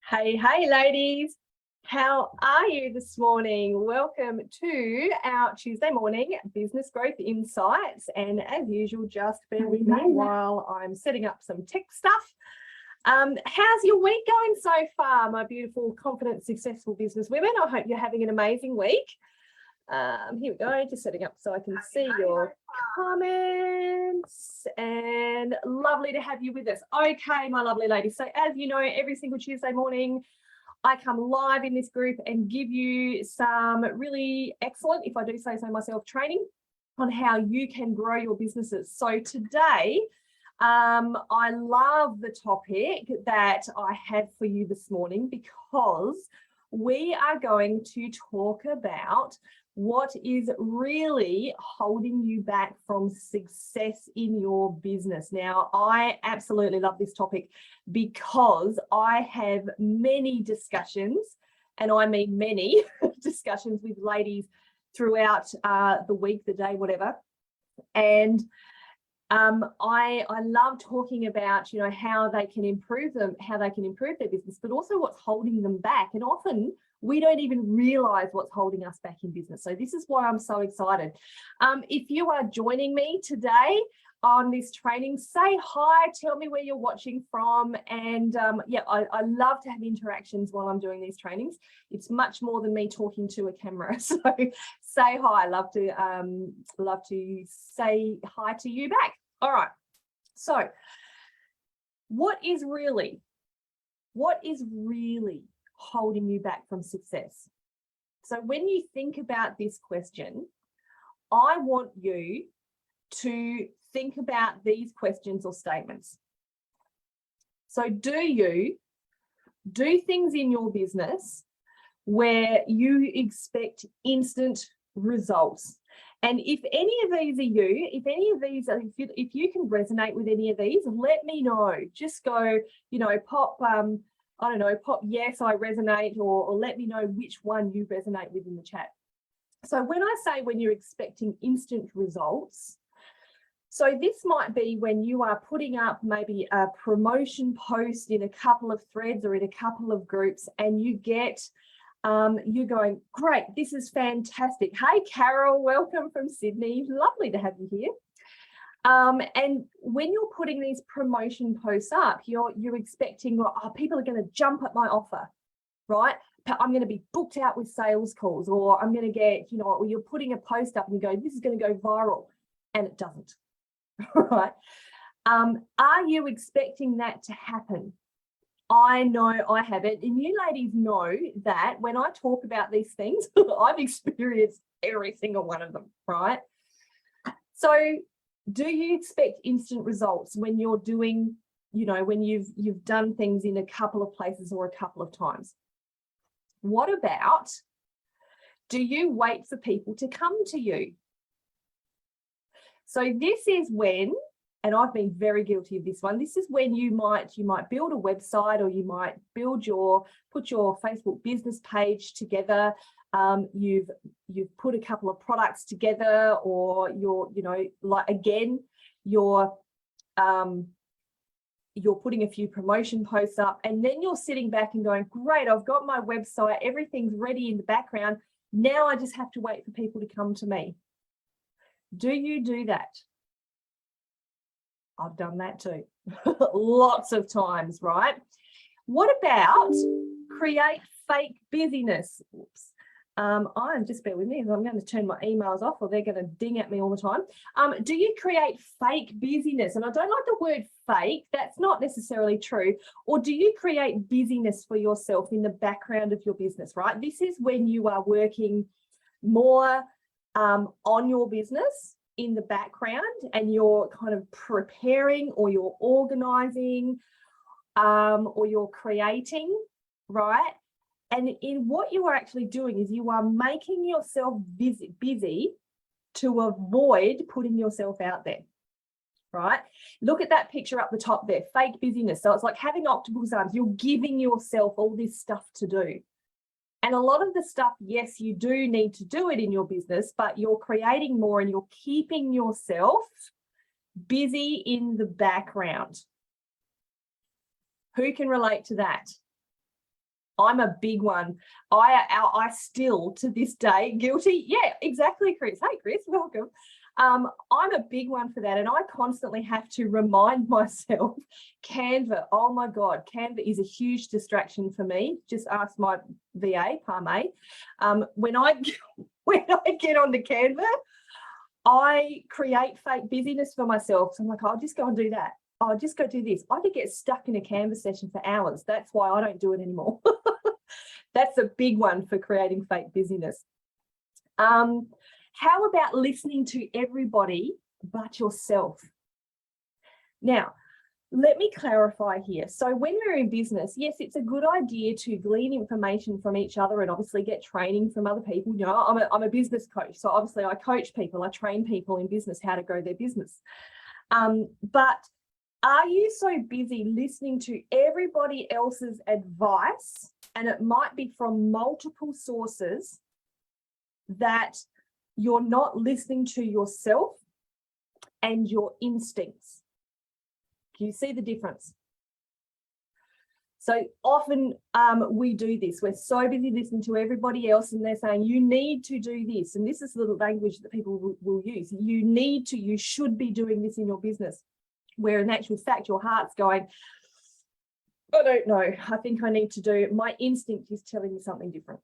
Hey, ladies. How are you this morning? Welcome to our Tuesday morning Business Growth Insights. And as usual, just bear with me while I'm setting up some tech stuff. How's your week going so far, my beautiful, confident, successful business women? I hope you're having an amazing week. Here we go, just setting up so I can see your comments, and lovely to have you with us. Okay, my lovely ladies, so as you know, every single Tuesday morning I come live in this group and give you some really excellent, if I do say so myself, training on how you can grow your businesses. So today I love the topic that I have for you this morning, because we are going to talk about what is really holding you back from success in your business. Now, I absolutely love this topic because I have many discussions, and I mean many discussions with ladies throughout the week, the day, whatever. And I love talking about, how they can improve their business, but also what's holding them back. And often we don't even realize what's holding us back in business. So this is why I'm so excited. If you are joining me today on this training, say hi, tell me where you're watching from. And I love to have interactions while I'm doing these trainings. It's much more than me talking to a camera. So say hi. I love to say hi to you back. All right. So what is really holding you back from success? So when you think about this question, I want you to think about these questions or statements. So do you do things in your business where you expect instant results? And if any of these are you, if you can resonate with any of these, let me know. Just go, pop, pop yes, I resonate, or let me know which one you resonate with in the chat. So when I say when you're expecting instant results, so this might be when you are putting up maybe a promotion post in a couple of threads or in a couple of groups, and you get you're going, great, this is fantastic. Hey, Carol, welcome from Sydney. Lovely to have you here. And when you're putting these promotion posts up, you're expecting, people are going to jump at my offer, right? I'm going to be booked out with sales calls, or I'm going to get, or you're putting a post up and you go, this is going to go viral, and it doesn't, right? Are you expecting that to happen? I know I haven't, and you ladies know that when I talk about these things, I've experienced every single one of them, right? So do you expect instant results when you're doing, when you've done things in a couple of places or a couple of times? What about, do you wait for people to come to you? So this is when, and I've been very guilty of this one, this is when you might build a website, or you might put your Facebook business page together. You've put a couple of products together, or you're putting a few promotion posts up, and then you're sitting back and going, great, I've got my website, everything's ready in the background. Now I just have to wait for people to come to me. Do you do that? I've done that too. Lots of times, right? What about create fake busyness? Oops. Just bear with me, I'm going to turn my emails off, or they're going to ding at me all the time. Do you create fake busyness? And I don't like the word fake, that's not necessarily true. Or do you create busyness for yourself in the background of your business, right? This is when you are working more on your business in the background, and you're kind of preparing, or you're organizing, or you're creating, right? And in what you are actually doing is you are making yourself busy to avoid putting yourself out there, right? Look at that picture up the top there, fake busyness. So it's like having octopus arms. You're giving yourself all this stuff to do. And a lot of the stuff, yes, you do need to do it in your business, but you're creating more and you're keeping yourself busy in the background. Who can relate to that? I'm a big one. I still to this day guilty. Yeah, exactly, Chris. Hey, Chris, welcome. I'm a big one for that, and I constantly have to remind myself. Canva, oh my God, Canva is a huge distraction for me. Just ask my VA, Parme. When I get onto Canva, I create fake busyness for myself. So I'm like, I'll just go and do that. I'll just go do this. I could get stuck in a Canva session for hours. That's why I don't do it anymore. That's a big one for creating fake busyness. How about listening to everybody but yourself? Now, let me clarify here. So when we're in business, yes, it's a good idea to glean information from each other and obviously get training from other people. You know, I'm a business coach, so obviously I coach people, I train people in business how to grow their business. But are you so busy listening to everybody else's advice, and it might be from multiple sources, that you're not listening to yourself and your instincts? Can you see the difference? So often we do this. We're so busy listening to everybody else, and they're saying, you need to do this. And this is the language that people will use. You need to, you should be doing this in your business. Where in actual fact, your heart's going, I don't know, I think I need to do, my instinct is telling me something different.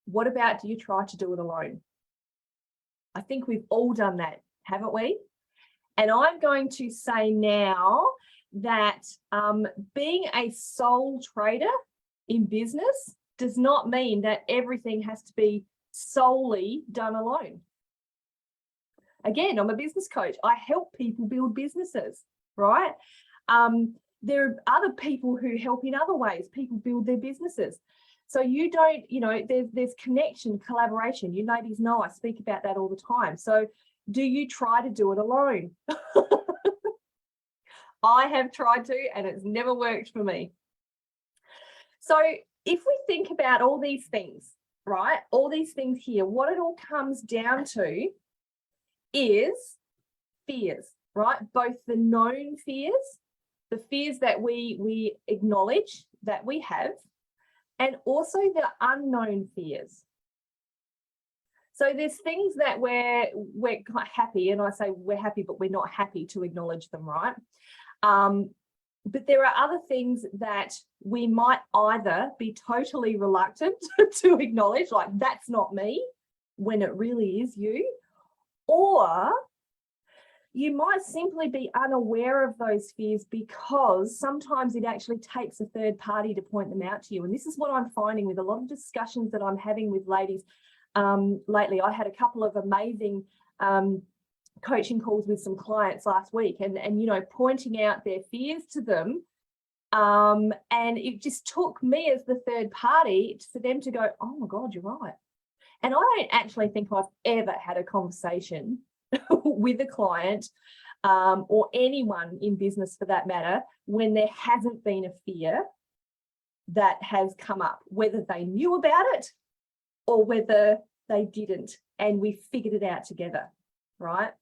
What about, do you try to do it alone? I think we've all done that, haven't we? And I'm going to say now that being a sole trader in business does not mean that everything has to be solely done alone. Again, I'm a business coach. I help people build businesses, right? There are other people who help in other ways. People build their businesses. So you don't, you know, there's connection, collaboration. You ladies know I speak about that all the time. So do you try to do it alone? I have tried to, and it's never worked for me. So if we think about all these things, right, all these things here, what it all comes down to is fears, right? Both the known fears, the fears that we acknowledge that we have, and also the unknown fears. So there's things that we're quite happy, and I say we're happy, but we're not happy to acknowledge them, right? But there are other things that we might either be totally reluctant to acknowledge, like that's not me, when it really is you, or you might simply be unaware of those fears because sometimes it actually takes a third party to point them out to you. And this is what I'm finding with a lot of discussions that I'm having with ladies lately. I had a couple of amazing coaching calls with some clients last week, and you know, pointing out their fears to them. And it just took me as the third party for them to go, oh my God, you're right. And I don't actually think I've ever had a conversation with a client or anyone in business for that matter when there hasn't been a fear that has come up, whether they knew about it or whether they didn't, and we figured it out together, right?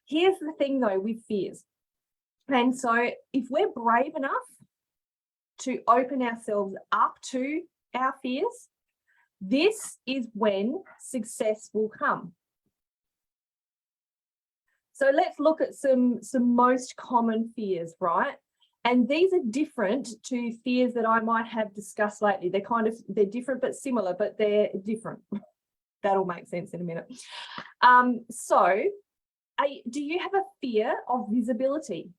Here's the thing though with fears. And so if we're brave enough to open ourselves up to our fears, this is when success will come. So let's look at some most common fears, right? And these are different to fears that I might have discussed lately. They're different but similar, but they're different. That'll make sense in a minute. Do you have a fear of visibility?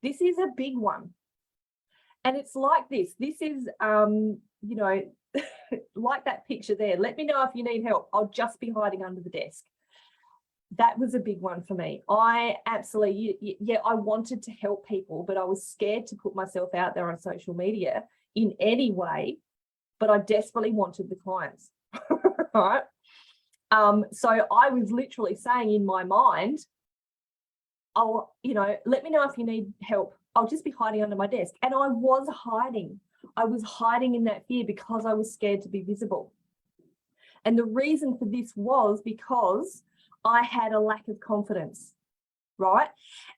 This is a big one. And it's like this. This is, you know, like that picture there. Let me know if you need help. I'll just be hiding under the desk. That was a big one for me. I absolutely, yeah, I wanted to help people, but I was scared to put myself out there on social media in any way, but I desperately wanted the clients, right? So I was literally saying in my mind, oh, you know, let me know if you need help. I'll just be hiding under my desk. And I was hiding. I was hiding in that fear because I was scared to be visible. And the reason for this was because I had a lack of confidence, right?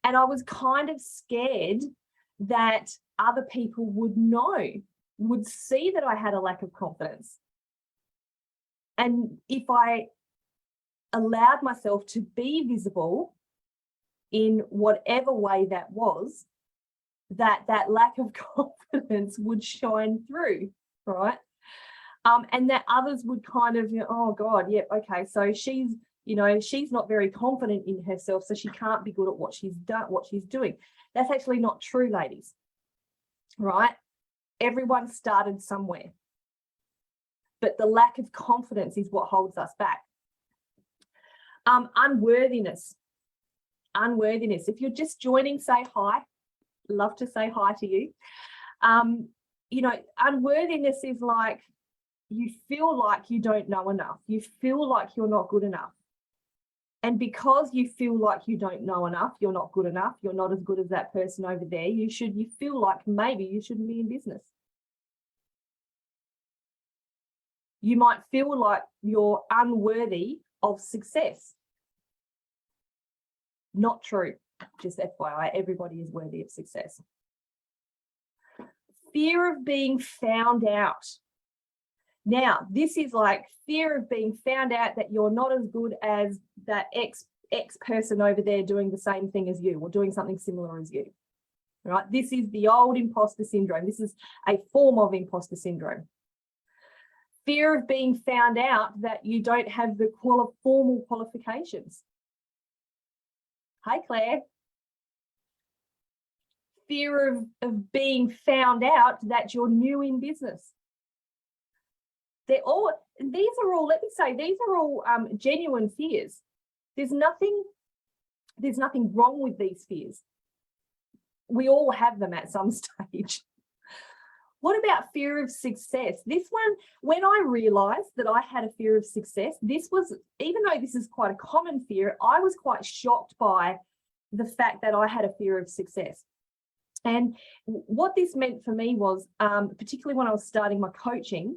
And I was kind of scared that other people would know would see that I had a lack of confidence. And if I allowed myself to be visible in whatever way that was, that lack of confidence would shine through, right? And that others would kind of, oh God, yep, okay, so she's not very confident in herself, so she can't be good at what she's doing. That's actually not true, ladies, right? Everyone started somewhere, but the lack of confidence is what holds us back. Unworthiness. If you're just joining, say hi. Love to say hi to you. Unworthiness is like you feel like you don't know enough. You feel like you're not good enough. And because you feel like you don't know enough, you're not good enough, you're not as good as that person over there, you feel like maybe you shouldn't be in business. You might feel like you're unworthy of success. Not true. Just FYI, everybody is worthy of success. Fear of being found out. Now, this is like fear of being found out that you're not as good as that ex person over there doing the same thing as you or doing something similar as you. Right? This is the old imposter syndrome. This is a form of imposter syndrome. Fear of being found out that you don't have the formal qualifications. Hi, Claire. Fear of being found out that you're new in business. These are all genuine fears. There's nothing wrong with these fears. We all have them at some stage. What about fear of success? This one, when I realized that I had a fear of success, even though this is quite a common fear, I was quite shocked by the fact that I had a fear of success. And what this meant for me was, particularly when I was starting my coaching,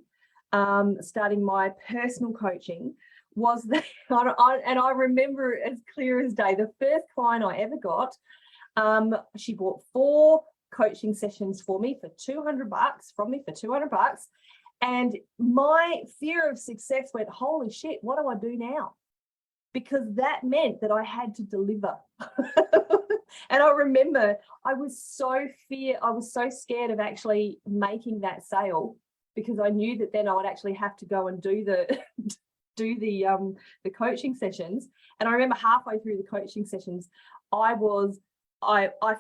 starting my personal coaching, was that, and I remember it as clear as day, the first client I ever got, she bought 4 coaching sessions for me for $200, and my fear of success went, holy shit, what do I do now? Because that meant that I had to deliver. And I remember I was so scared of actually making that sale, because I knew that then I would actually have to go and do the coaching sessions. And I remember halfway through the coaching sessions, I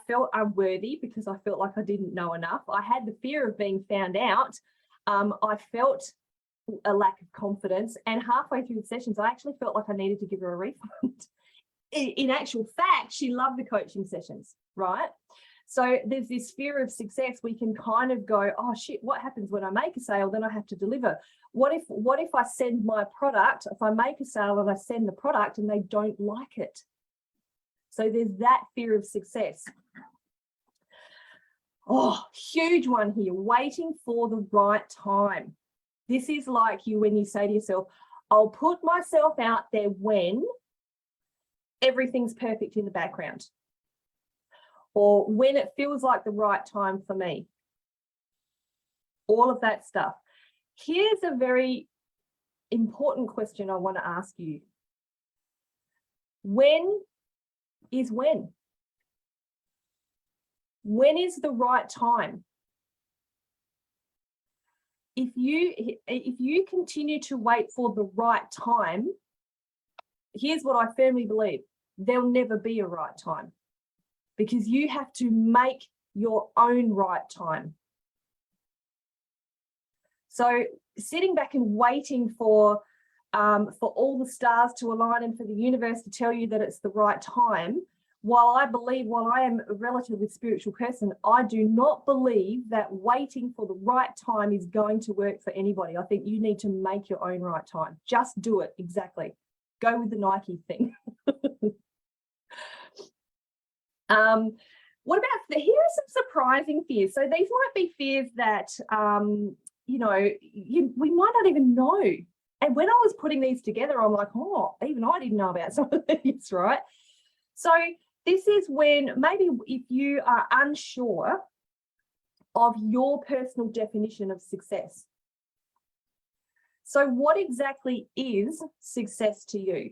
felt unworthy because I felt like I didn't know enough. I had the fear of being found out. I felt a lack of confidence, and halfway through the sessions, I actually felt like I needed to give her a refund. In actual fact, she loved the coaching sessions, right? So there's this fear of success. We can kind of go, oh shit, what happens when I make a sale? Then I have to deliver. What if I send my product, if I make a sale and I send the product and they don't like it? So there's that fear of success. Oh, huge one here, waiting for the right time. This is like when you say to yourself, I'll put myself out there when everything's perfect in the background, or when it feels like the right time for me. All of that stuff. Here's a very important question I want to ask you. When is when? When is the right time? If you continue to wait for the right time, here's what I firmly believe: there'll never be a right time, because you have to make your own right time. So sitting back and waiting for all the stars to align and for the universe to tell you that it's the right time, while I am a relatively spiritual person, I do not believe that waiting for the right time is going to work for anybody. I think you need to make your own right time. Just do it. Exactly. Go with the Nike thing. What about here are some surprising fears. So these might be fears that we might not even know. And when I was putting these together, I'm like, oh, even I didn't know about some of these, right? So this is when maybe if you are unsure of your personal definition of success. So what exactly is success to you?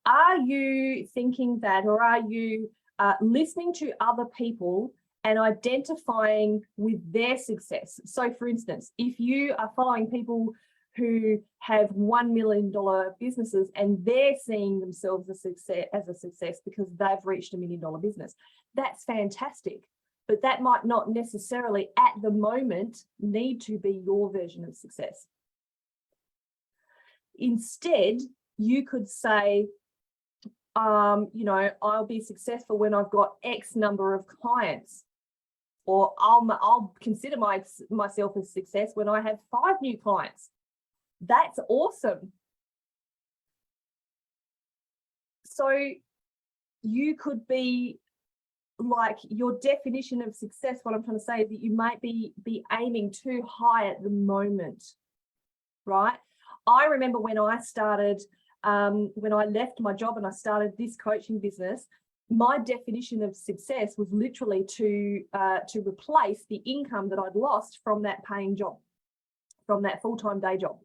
Are you thinking that, or are you listening to other people and identifying with their success? So for instance, if you are following people who have $1 million businesses and they're seeing themselves as a success because they've reached $1 million business, that's fantastic. But that might not necessarily at the moment need to be your version of success. Instead, you could say, I'll be successful when I've got X number of clients, or I'll consider myself a success when I have 5 new clients. That's awesome. So you could be like, your definition of success, what I'm trying to say is that you might be aiming too high at the moment, right? I remember when I started, when I left my job and I started this coaching business, my definition of success was literally to replace the income that I'd lost from that paying job, from that full-time day job.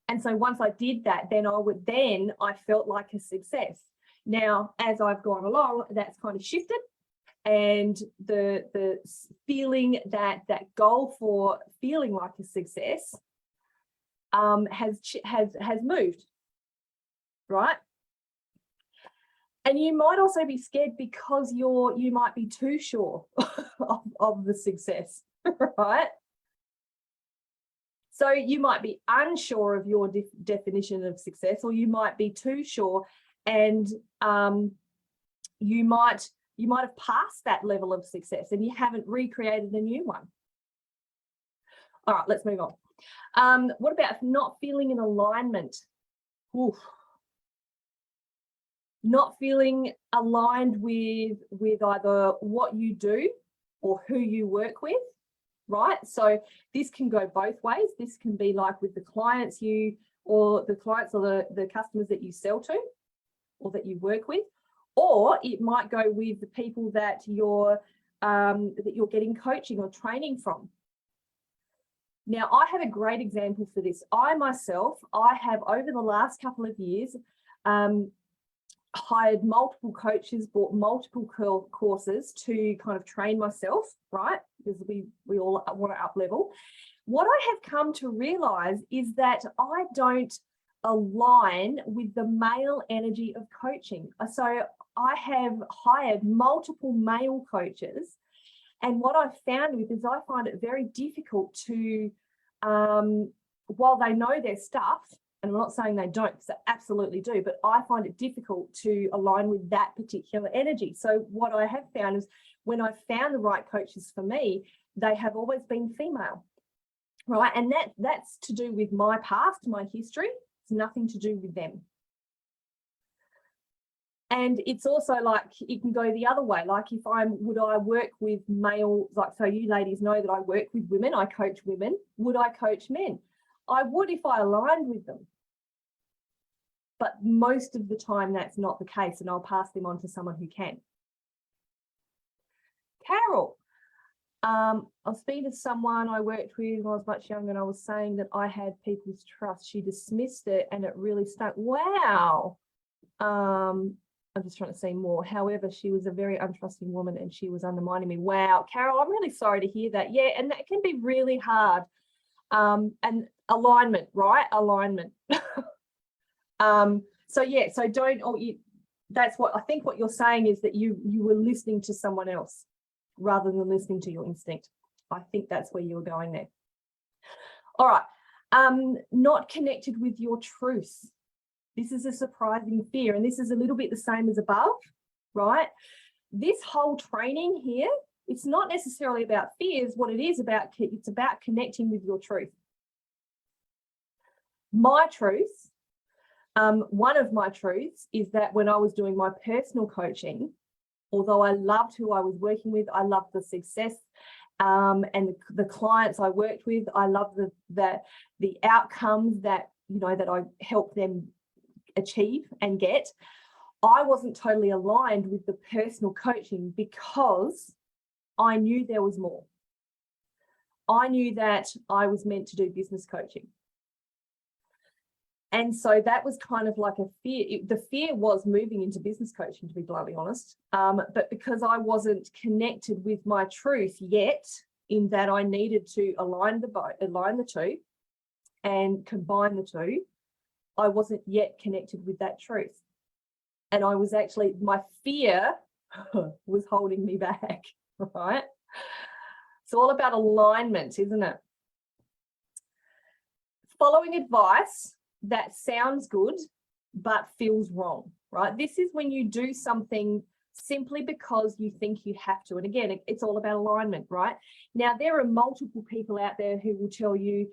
And so once I did that, then I felt like a success. Now, as I've gone along, that's kind of shifted, and the feeling that goal for feeling like a success has moved, right? And you might also be scared because you might be too sure of the success, right? So you might be unsure of your definition of success, or you might be too sure, and you might have passed that level of success and you haven't recreated a new one. All right, let's move on. What about not feeling in alignment? Oof. Not feeling aligned with either what you do or who you work with, right? So this can go both ways. This can be like with the clients the customers that you sell to or that you work with, or it might go with the people that you're getting coaching or training from. Now, I have a great example for this. I have over the last couple of years hired multiple coaches, bought multiple courses to kind of train myself, right? Because we all want to up level. What I have come to realize is that I don't align with the male energy of coaching. So I have hired multiple male coaches, and what I've found is I find it very difficult to, while they know their stuff, and I'm not saying they don't, because they absolutely do, but I find it difficult to align with that particular energy. So what I have found is when I've found the right coaches for me, they have always been female, right? And that's to do with my past, my history. It's nothing to do with them. And it's also like, it can go the other way. Like would I work with male, like, so you ladies know that I work with women, I coach women. Would I coach men? I would if I aligned with them. But most of the time that's not the case, and I'll pass them on to someone who can. Carol, I was speaking to someone I worked with when I was much younger, and I was saying that I had people's trust. She dismissed it and it really stunk. Wow. I'm just trying to say more. However, she was a very untrusting woman and she was undermining me. Wow, Carol, I'm really sorry to hear that. Yeah, and that can be really hard. And alignment, right? Alignment. So yeah, so that's what I think what you're saying is that you were listening to someone else rather than listening to your instinct. I think that's where you were going there. All right, not connected with your truth. This is a surprising fear, and this is a little bit the same as above, right? This whole training here, it's not necessarily about fears. What it is about, it's about connecting with your truth. My truth, one of my truths is that when I was doing my personal coaching, although I loved who I was working with, I loved the success and the clients I worked with, I loved the outcomes that that I helped them achieve and get. I wasn't totally aligned with the personal coaching because I knew there was more. I knew that I was meant to do business coaching. And so that was kind of like a fear. The fear was moving into business coaching, to be bluntly honest. But because I wasn't connected with my truth yet, in that I needed to align the two and combine the two, I wasn't yet connected with that truth. And I was actually, my fear was holding me back, right? It's all about alignment, isn't it? Following advice that sounds good but feels wrong, right? This is when you do something simply because you think you have to. And again, it's all about alignment, right? Now, there are multiple people out there who will tell you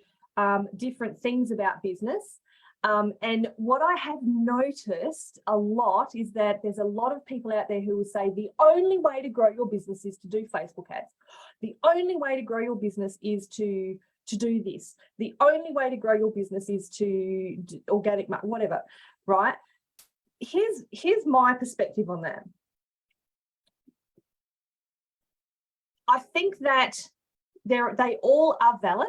different things about business. And what I have noticed a lot is that there's a lot of people out there who will say the only way to grow your business is to do Facebook ads. The only way to grow your business is to do this. The only way to grow your business is to do organic, whatever, right? Here's my perspective on that. I think that they all are valid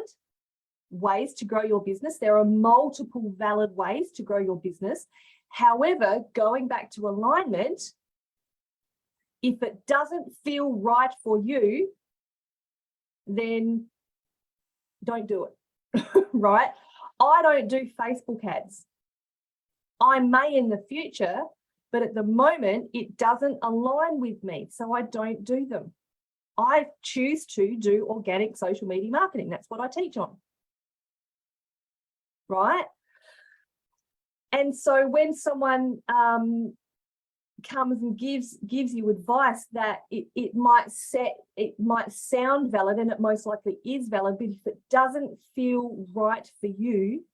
ways to grow your business. There are multiple valid ways to grow your business. However, going back to alignment, if it doesn't feel right for you, then don't do it, right? I don't do Facebook ads. I may in the future, but at the moment, it doesn't align with me, so I don't do them. I choose to do organic social media marketing. That's what I teach on, right? And so when someone comes and gives you advice that it might sound valid, and it most likely is valid, but if it doesn't feel right for you,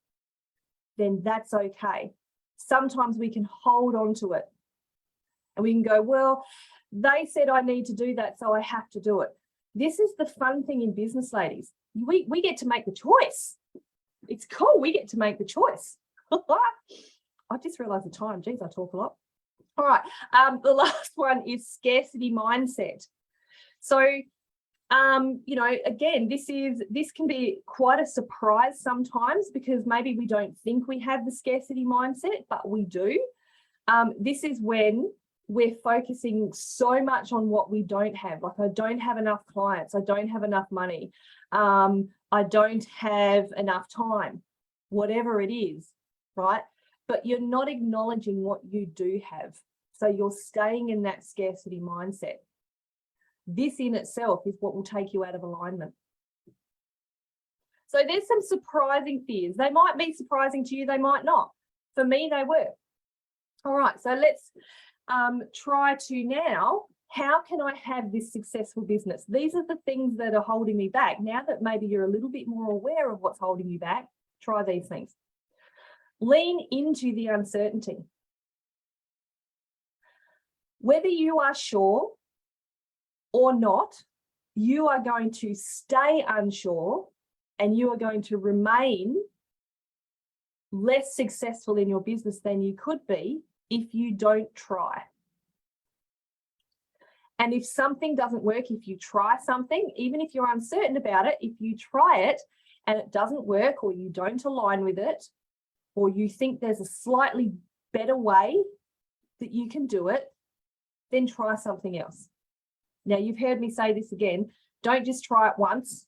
then that's okay. Sometimes we can hold on to it and we can go, well, they said I need to do that, so I have to do it. This is the fun thing in business, ladies. We get to make the choice. It's cool. We get to make the choice. I just realized the time. Geez, I talk a lot. All right. The last one is scarcity mindset. So, again, this can be quite a surprise sometimes, because maybe we don't think we have the scarcity mindset, but we do. This is when we're focusing so much on what we don't have. Like, I don't have enough clients. I don't have enough money. I don't have enough time, whatever it is, right? But you're not acknowledging what you do have. So you're staying in that scarcity mindset. This in itself is what will take you out of alignment. So there's some surprising fears. They might be surprising to you, they might not. For me, they were. All right, so let's try to now, how can I have this successful business? These are the things that are holding me back. Now that maybe you're a little bit more aware of what's holding you back, try these things. Lean into the uncertainty. Whether you are sure or not, you are going to stay unsure and you are going to remain less successful in your business than you could be if you don't try. And if something doesn't work, if you try something, even if you're uncertain about it, if you try it and it doesn't work, or you don't align with it, or you think there's a slightly better way that you can do it, then try something else. Now, you've heard me say this again. Don't just try it once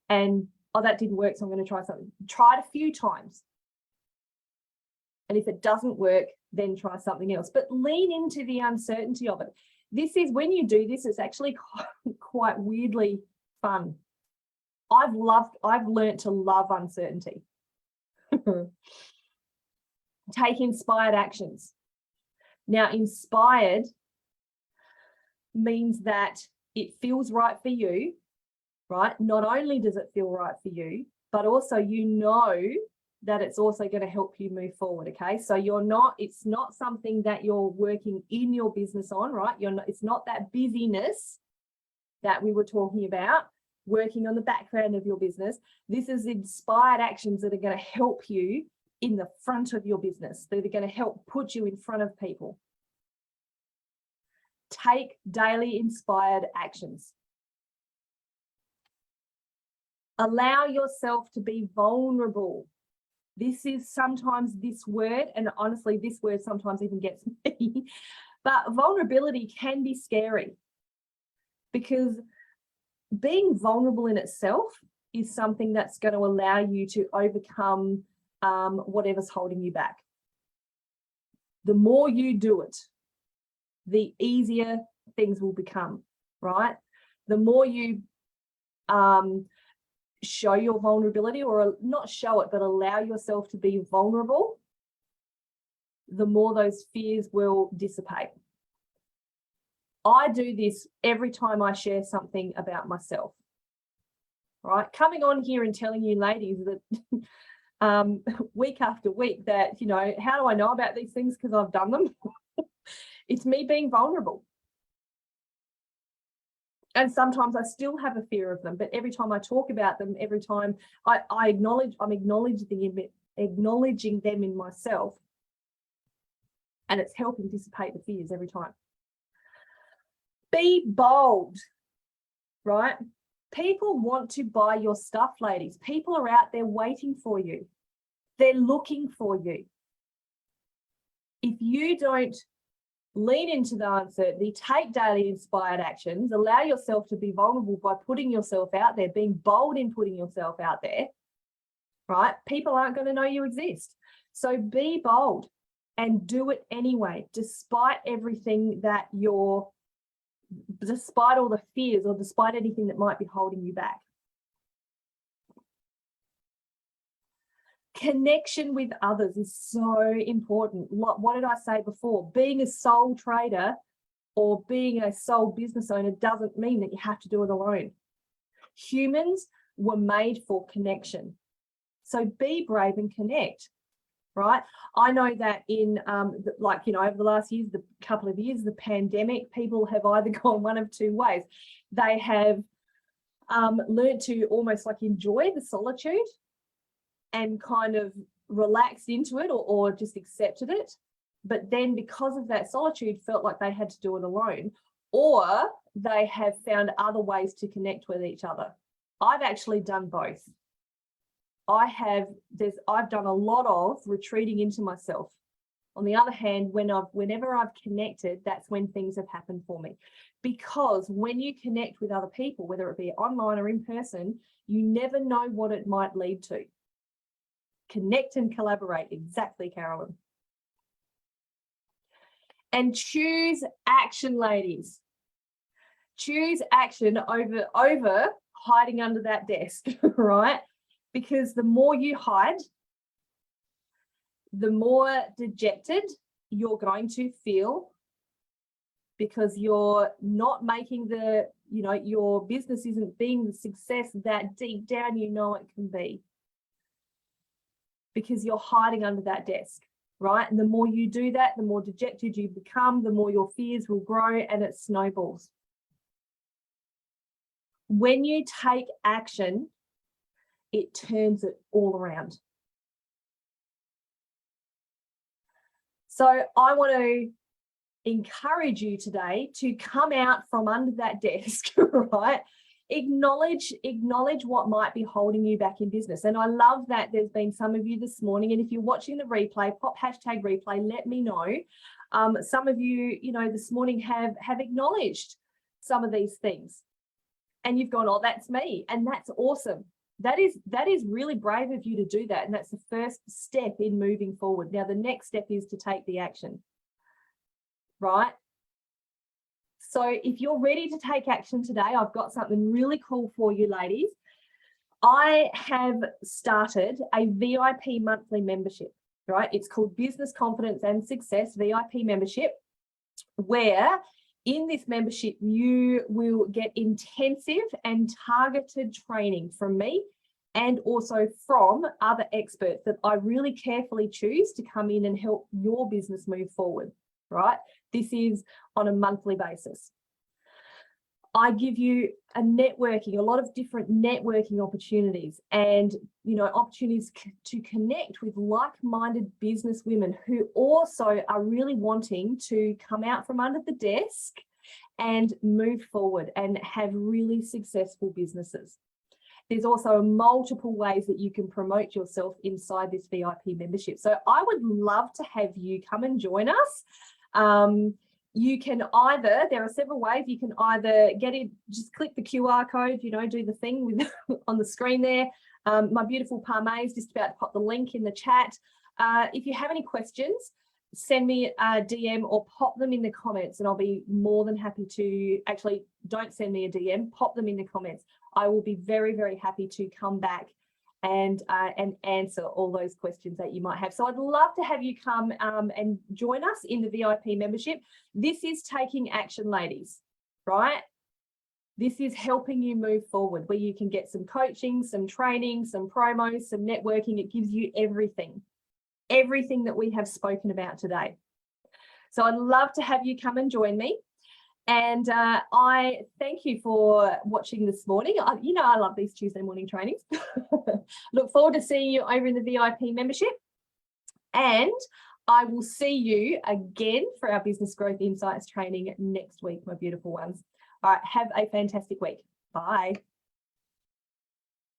and, oh, that didn't work, so I'm going to try something. Try it a few times. And if it doesn't work, then try something else. But lean into the uncertainty of it. This is, when you do this, it's actually quite weirdly fun. I've learned to love uncertainty. Take inspired actions. Now, inspired means that it feels right for you, right? Not only does it feel right for you, but also you know that it's also going to help you move forward, okay? So it's not something that you're working in your business on, right? It's not that busyness that we were talking about, working on the background of your business. This is inspired actions that are going to help you in the front of your business. They're going to help put you in front of people. Take daily inspired actions. Allow yourself to be vulnerable. This is sometimes this word, and honestly, this word sometimes even gets me, but vulnerability can be scary because being vulnerable in itself is something that's going to allow you to overcome whatever's holding you back. The more you do it, the easier things will become, right? The more you show your vulnerability, or not show it, but allow yourself to be vulnerable, the more those fears will dissipate. I do this every time I share something about myself, right? Coming on here and telling you ladies that week after week that, you know, how do I know about these things? Because I've done them. It's me being vulnerable. And sometimes I still have a fear of them, but every time I talk about them, every time I'm acknowledging them in myself, and it's helping dissipate the fears every time. Be bold, right? People want to buy your stuff, ladies. People are out there waiting for you. They're looking for you. If you don't lean into the uncertainty, take daily inspired actions, allow yourself to be vulnerable by putting yourself out there, being bold in putting yourself out there, right? People aren't going to know you exist. So be bold and do it anyway, despite everything that despite all the fears or despite anything that might be holding you back. Connection with others is so important. What did I say before? Being a sole trader or being a sole business owner doesn't mean that you have to do it alone. Humans were made for connection. So be brave and connect, right? I know that in over the last years, the couple of years, the pandemic, people have either gone one of two ways. They have learned to almost like enjoy the solitude and kind of relaxed into it or just accepted it. But then because of that solitude, felt like they had to do it alone, or they have found other ways to connect with each other. I've actually done both. I've done a lot of retreating into myself. On the other hand, whenever I've connected, that's when things have happened for me. Because when you connect with other people, whether it be online or in person, you never know what it might lead to. Connect and collaborate. Exactly, Carolyn. And choose action, ladies. Choose action over hiding under that desk, right? Because the more you hide, the more dejected you're going to feel, because you're not making your business isn't being the success that deep down you know it can be. Because you're hiding under that desk, right? And the more you do that, the more dejected you become, the more your fears will grow, and it snowballs. When you take action, it turns it all around. So I want to encourage you today to come out from under that desk, right? Acknowledge what might be holding you back in business. And I love that there's been some of you this morning, and if you're watching the replay, pop #replay, let me know. Some of you, this morning have acknowledged some of these things, and you've gone, oh, that's me. And that's awesome. That is really brave of you to do that. And that's the first step in moving forward. Now, the next step is to take the action, right? So if you're ready to take action today, I've got something really cool for you, ladies. I have started a VIP monthly membership, right? It's called Business Confidence and Success VIP membership, where in this membership, you will get intensive and targeted training from me and also from other experts that I really carefully choose to come in and help your business move forward, right? This is on a monthly basis. I give you a lot of different networking opportunities and, opportunities to connect with like-minded business women who also are really wanting to come out from under the desk and move forward and have really successful businesses. There's also multiple ways that you can promote yourself inside this VIP membership. So I would love to have you come and join us. You can either, there are several ways, you can either get it, just click the QR code, you know, do the thing with on the screen there. My beautiful Parme is just about to pop the link in the chat. If you have any questions, send me a DM or pop them in the comments, and I'll be more than happy to, actually, don't send me a DM, pop them in the comments. I will be very, very happy to come back and answer all those questions that you might have. So I'd love to have you come and join us in the VIP membership. This is taking action, ladies, right? This is helping you move forward, where you can get some coaching, some training, some promos, some networking. It gives you everything that we have spoken about today. So I'd love to have you come and join me. And I thank you for watching this morning. You know, I love these Tuesday morning trainings. Look forward to seeing you over in the VIP membership. And I will see you again for our Business Growth Insights training next week, my beautiful ones. All right, have a fantastic week. Bye.